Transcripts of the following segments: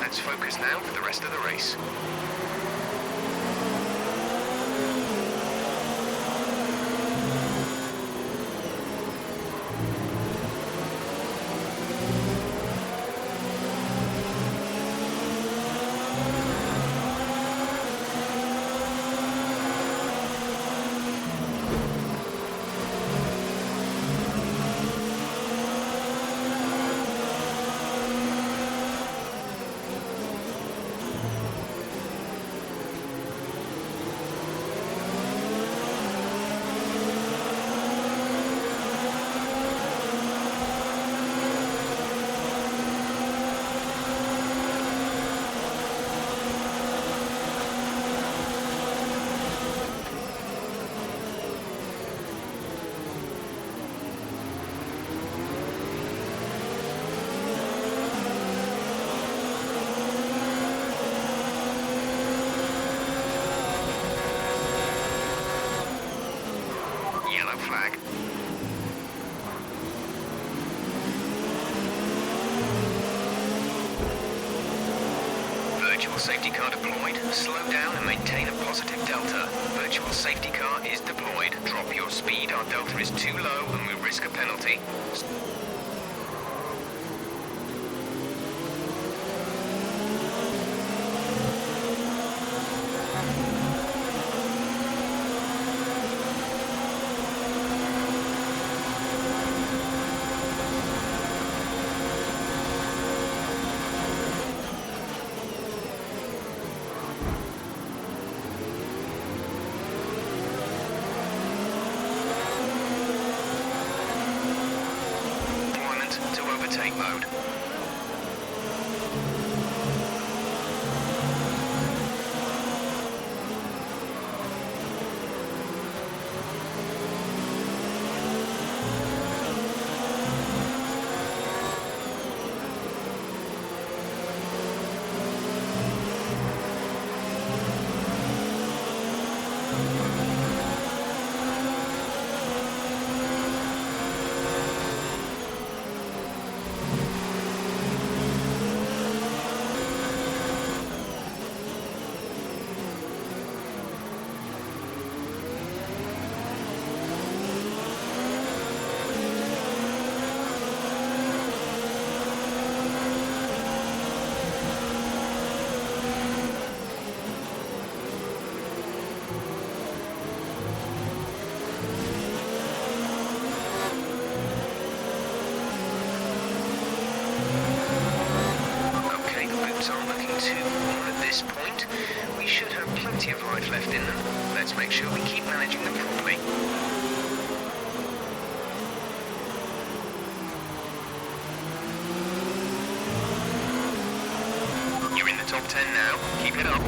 Let's focus now for the rest of the race. Yellow flag. Virtual safety car deployed. Slow down and maintain a positive delta. Virtual safety car is deployed. Drop your speed. Our delta is too low and we risk a penalty. To overtake mode. At this point, we should have plenty of life left in them. Let's make sure we keep managing them properly. You're in the top 10 now. Keep it up.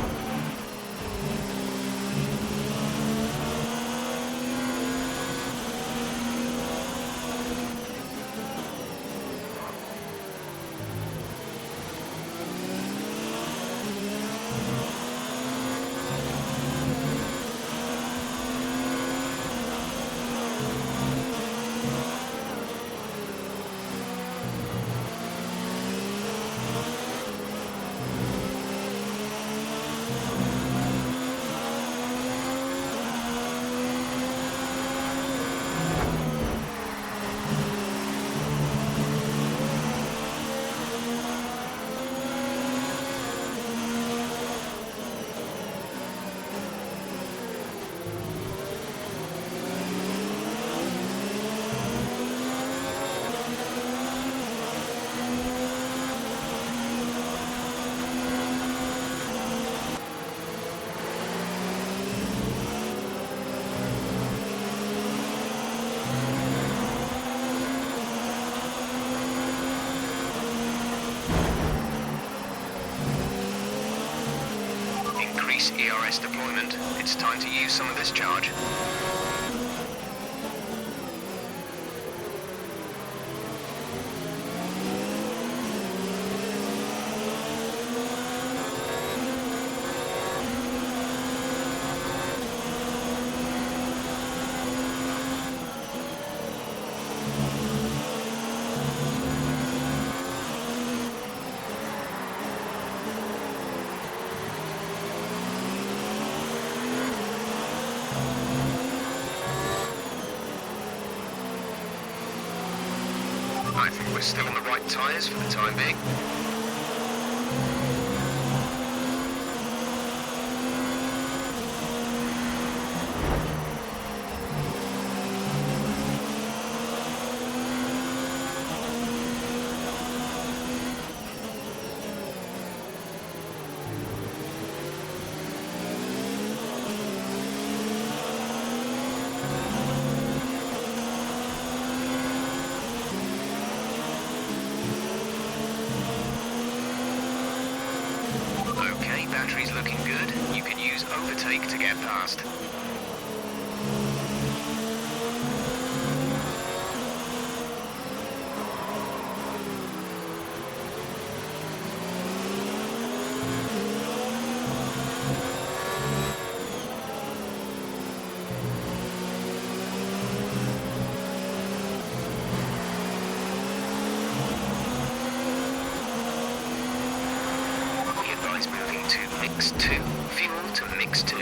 ERS deployment. It's time to use some of this charge. I think we're still on the right tyres for the time being. Okay, battery's looking good. You can use overtake to get past. Moving to mix 2. Fuel to mix 2.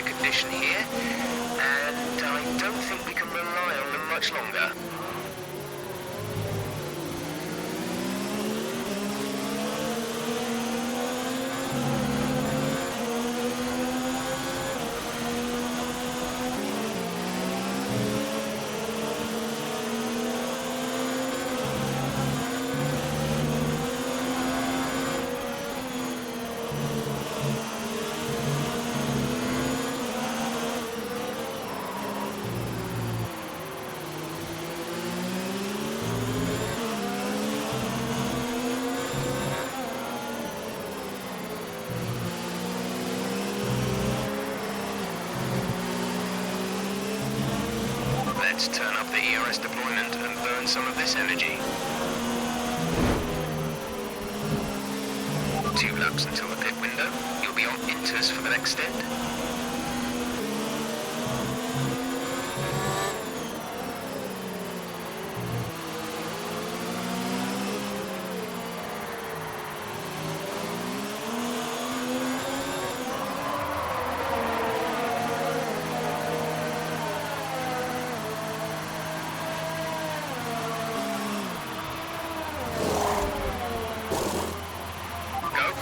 Condition here, and I don't think we can rely on them much longer. Let's turn up the ERS deployment and burn some of this energy. 2 laps until the pit window. You'll be on inters for the next stint.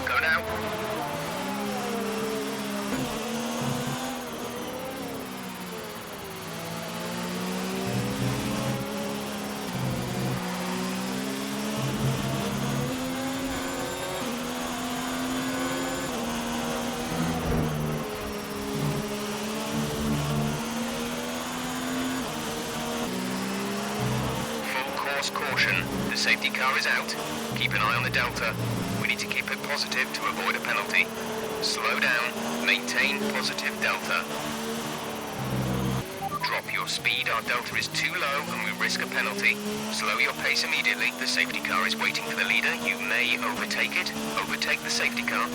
Go now. Caution, the safety car is out. Keep an eye on the delta. We need to keep it positive to avoid a penalty. Slow down, maintain positive delta. Drop your speed, our delta is too low and we risk a penalty. Slow your pace immediately, the safety car is waiting for the leader. You may overtake it. Overtake the safety car.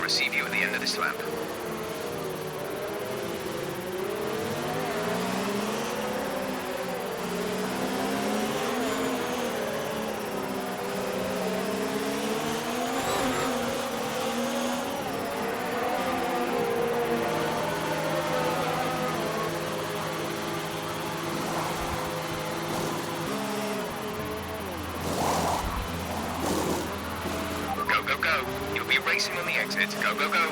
Receive you at the end of this lap. Go, go, go. You'll be racing on the exit. Go, go, go.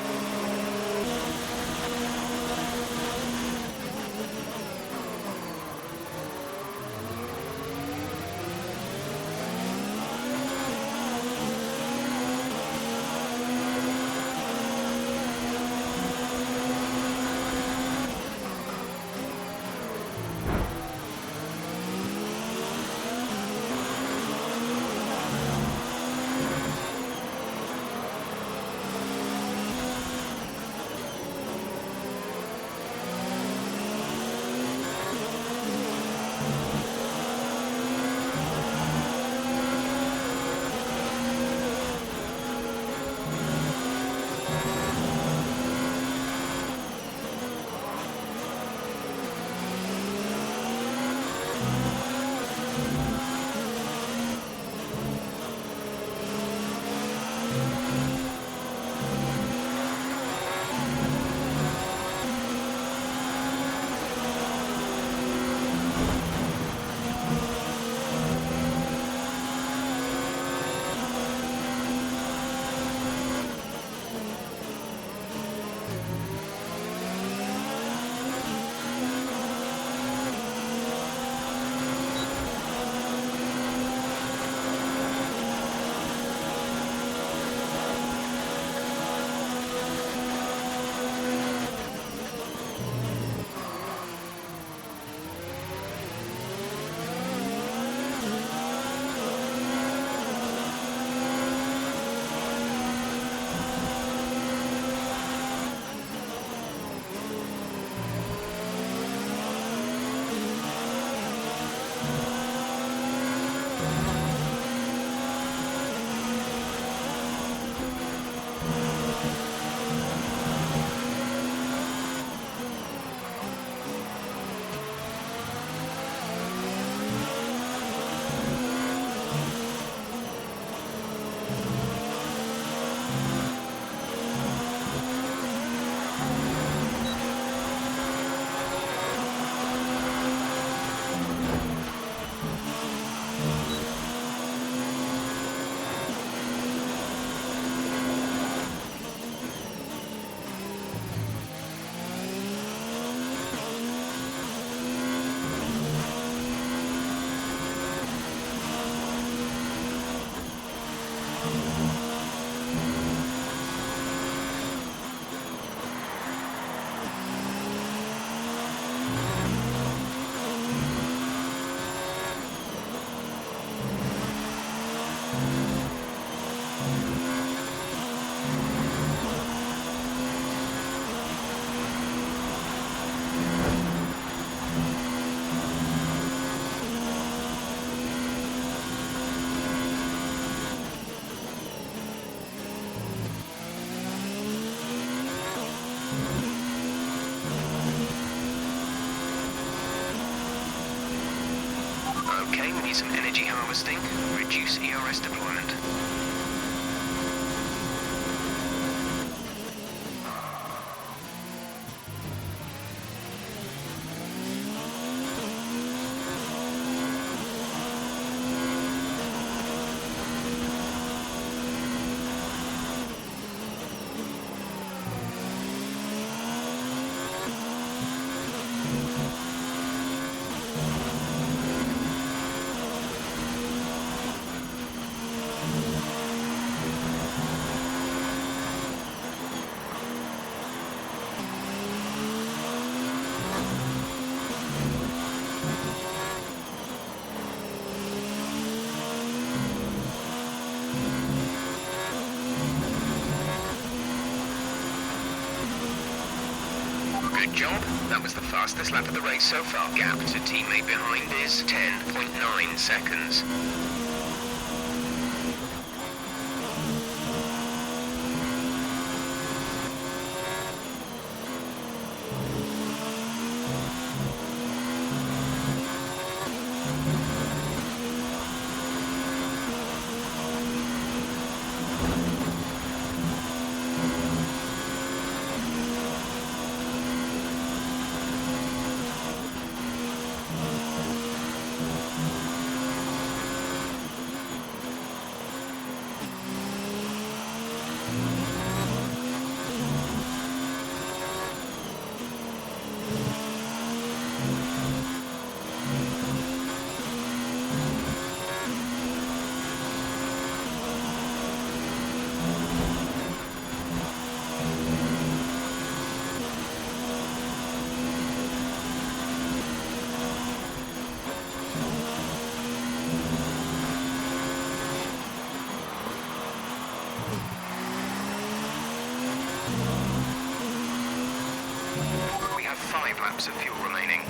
Okay, we need some energy harvesting. Reduce ERS deployment. Good job. That was the fastest lap of the race so far. Gap to teammate behind is 10.9 seconds. We have 5 laps of fuel remaining.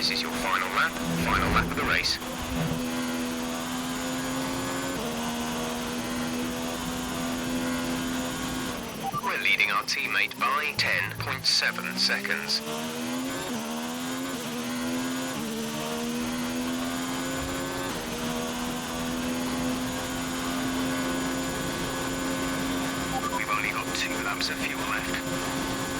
This is your final lap of the race. We're leading our teammate by 10.7 seconds. We've only got 2 laps of fuel left.